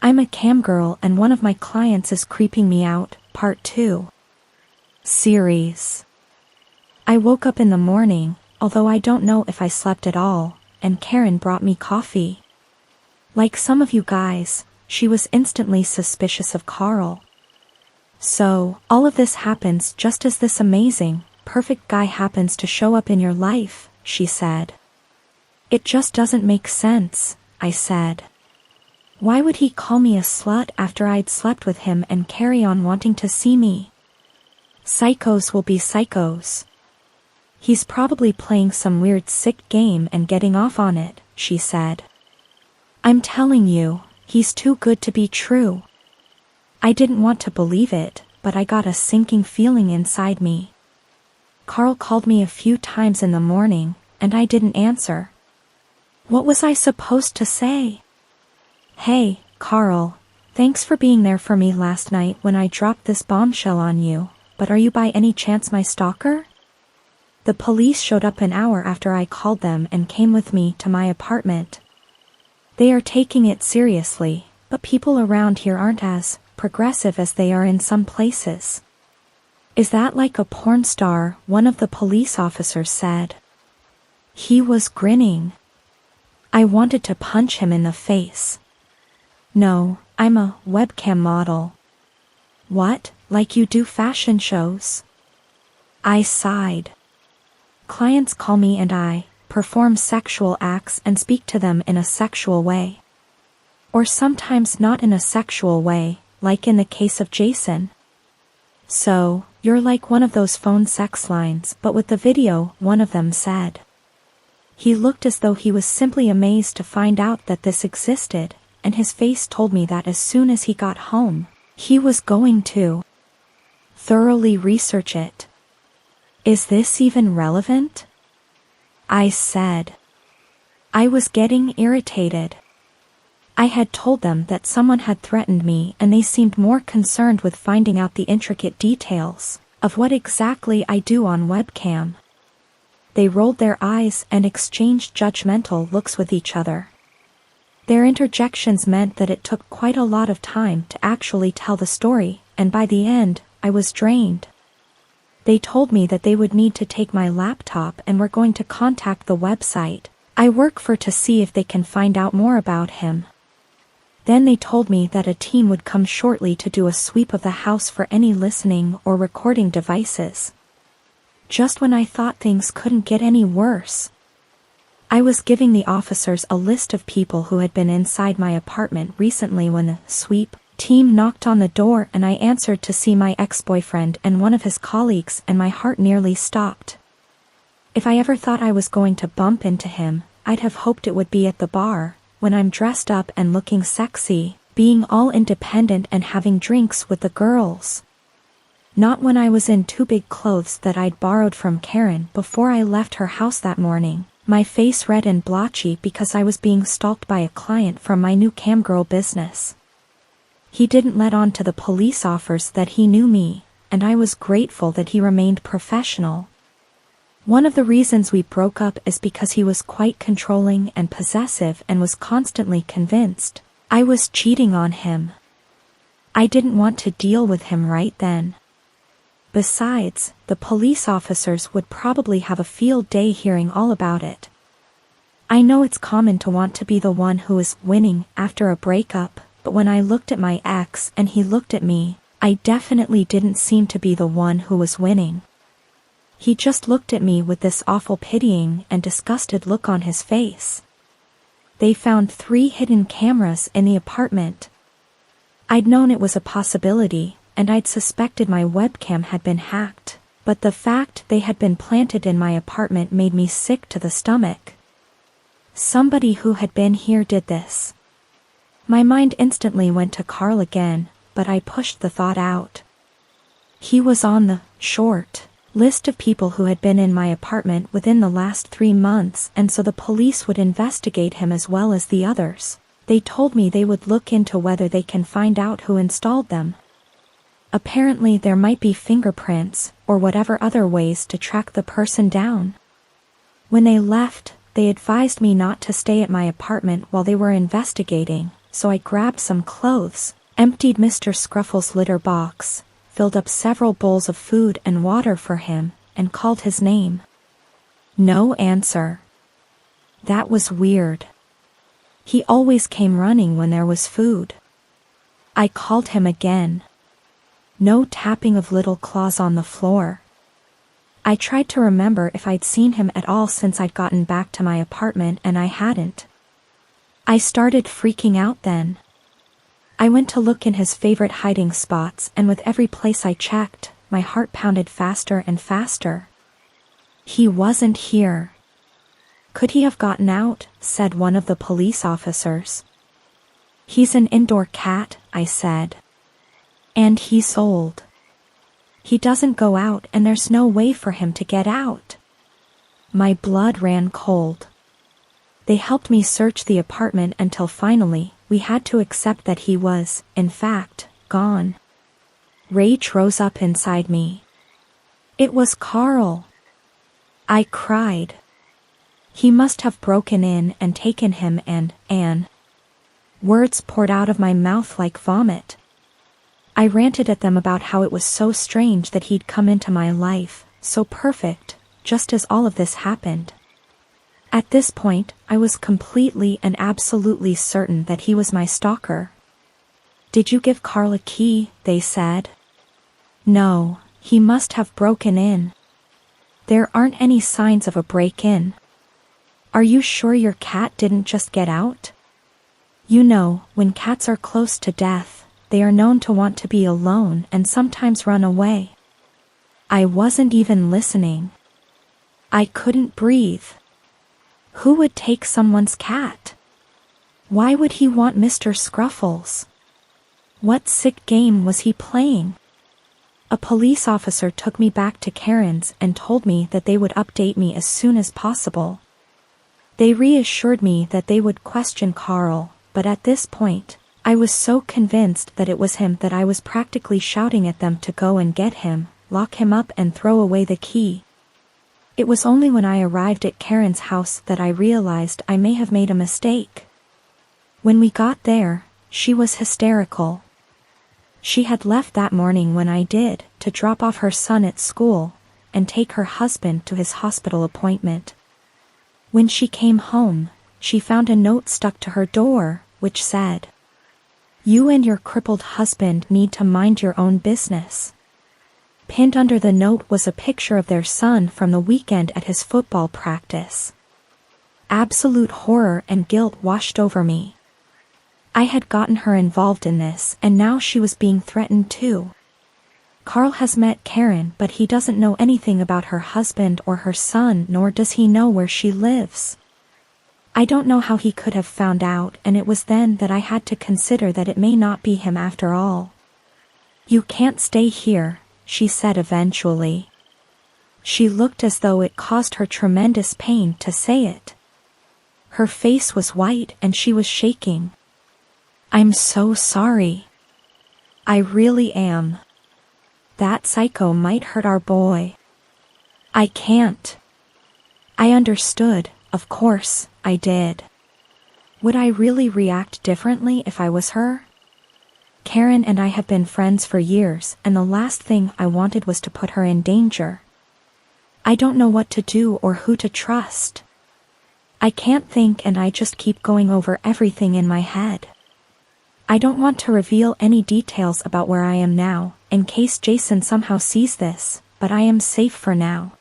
I'm a camgirl and one of my clients is creeping me out, Part 2. Series. I woke up in the morning, although I don't know if I slept at all, and Karen brought me coffee. Like some of you guys, she was instantly suspicious of Carl. So, all of this happens just as this amazing, perfect guy happens to show up in your life, she said. It just doesn't make sense, I said. Why would he call me a slut after I'd slept with him and carry on wanting to see me? Psychos will be psychos. He's probably playing some weird sick game and getting off on it, she said. I'm telling you, he's too good to be true. I didn't want to believe it, but I got a sinking feeling inside me. Carl called me a few times in the morning, and I didn't answer. What was I supposed to say? Hey, Carl, thanks for being there for me last night when I dropped this bombshell on you, but are you by any chance my stalker? The police showed up an hour after I called them and came with me to my apartment. They are taking it seriously, but people around here aren't as progressive as they are in some places. Is that like a porn star? One of the police officers said. He was grinning. I wanted to punch him in the face. No, I'm a webcam model. What, like you do fashion shows? I sighed. Clients call me and I perform sexual acts and speak to them in a sexual way. Or sometimes not in a sexual way, like in the case of Jason. So, you're like one of those phone sex lines, but with the video, one of them said. He looked as though he was simply amazed to find out that this existed, and his face told me that as soon as he got home, he was going to thoroughly research it. Is this even relevant? I said. I was getting irritated. I had told them that someone had threatened me and they seemed more concerned with finding out the intricate details of what exactly I do on webcam. They rolled their eyes and exchanged judgmental looks with each other. Their interjections meant that it took quite a lot of time to actually tell the story, and by the end, I was drained. They told me that they would need to take my laptop and were going to contact the website I work for to see if they can find out more about him. Then they told me that a team would come shortly to do a sweep of the house for any listening or recording devices. Just when I thought things couldn't get any worse. I was giving the officers a list of people who had been inside my apartment recently when the sweep team knocked on the door and I answered to see my ex-boyfriend and one of his colleagues, and my heart nearly stopped. If I ever thought I was going to bump into him, I'd have hoped it would be at the bar, when I'm dressed up and looking sexy, being all independent and having drinks with the girls. Not when I was in two big clothes that I'd borrowed from Karen before I left her house that morning, my face red and blotchy because I was being stalked by a client from my new camgirl business. He didn't let on to the police officers that he knew me, and I was grateful that he remained professional. One of the reasons we broke up is because he was quite controlling and possessive and was constantly convinced I was cheating on him. I didn't want to deal with him right then. Besides, the police officers would probably have a field day hearing all about it. I know it's common to want to be the one who is winning after a breakup, but when I looked at my ex and he looked at me, I definitely didn't seem to be the one who was winning. He just looked at me with this awful pitying and disgusted look on his face. They found 3 hidden cameras in the apartment. I'd known it was a possibility, and I'd suspected my webcam had been hacked, but the fact they had been planted in my apartment made me sick to the stomach. Somebody who had been here did this. My mind instantly went to Carl again, but I pushed the thought out. He was on the short list of people who had been in my apartment within the last 3 months, and so the police would investigate him as well as the others. They told me they would look into whether they can find out who installed them. Apparently there might be fingerprints, or whatever other ways to track the person down. When they left, they advised me not to stay at my apartment while they were investigating, so I grabbed some clothes, emptied Mr. Scruffle's litter box, filled up several bowls of food and water for him, and called his name. No answer. That was weird. He always came running when there was food. I called him again. No tapping of little claws on the floor. I tried to remember if I'd seen him at all since I'd gotten back to my apartment, and I hadn't. I started freaking out then. I went to look in his favorite hiding spots, and with every place I checked, my heart pounded faster and faster. He wasn't here. Could he have gotten out? Said one of the police officers. He's an indoor cat, I said. And he's old. He doesn't go out, and there's no way for him to get out. My blood ran cold. They helped me search the apartment until finally, we had to accept that he was, in fact, gone. Rage rose up inside me. It was Carl. I cried. He must have broken in and taken him, and Anne. Words poured out of my mouth like vomit. I ranted at them about how it was so strange that he'd come into my life, so perfect, just as all of this happened. At this point, I was completely and absolutely certain that he was my stalker. Did you give Carl a key? They said. No, he must have broken in. There aren't any signs of a break-in. Are you sure your cat didn't just get out? You know, when cats are close to death, they are known to want to be alone and sometimes run away. I wasn't even listening. I couldn't breathe. Who would take someone's cat? Why would he want Mr. Scruffles? What sick game was he playing? A police officer took me back to Karen's and told me that they would update me as soon as possible. They reassured me that they would question Carl, but at this point, I was so convinced that it was him that I was practically shouting at them to go and get him, lock him up and throw away the key. It was only when I arrived at Karen's house that I realized I may have made a mistake. When we got there, she was hysterical. She had left that morning when I did, to drop off her son at school, and take her husband to his hospital appointment. When she came home, she found a note stuck to her door, which said, "You and your crippled husband need to mind your own business." Pinned under the note was a picture of their son from the weekend at his football practice. Absolute horror and guilt washed over me. I had gotten her involved in this, and now she was being threatened too. Carl has met Karen, but he doesn't know anything about her husband or her son, nor does he know where she lives. I don't know how he could have found out, and it was then that I had to consider that it may not be him after all. "You can't stay here," she said eventually. She looked as though it caused her tremendous pain to say it. Her face was white and she was shaking. "I'm so sorry. I really am. That psycho might hurt our boy. I can't." I understood, of course, I did. Would I really react differently if I was her? Karen and I have been friends for years, and the last thing I wanted was to put her in danger. I don't know what to do or who to trust. I can't think, and I just keep going over everything in my head. I don't want to reveal any details about where I am now, in case Jason somehow sees this, but I am safe for now.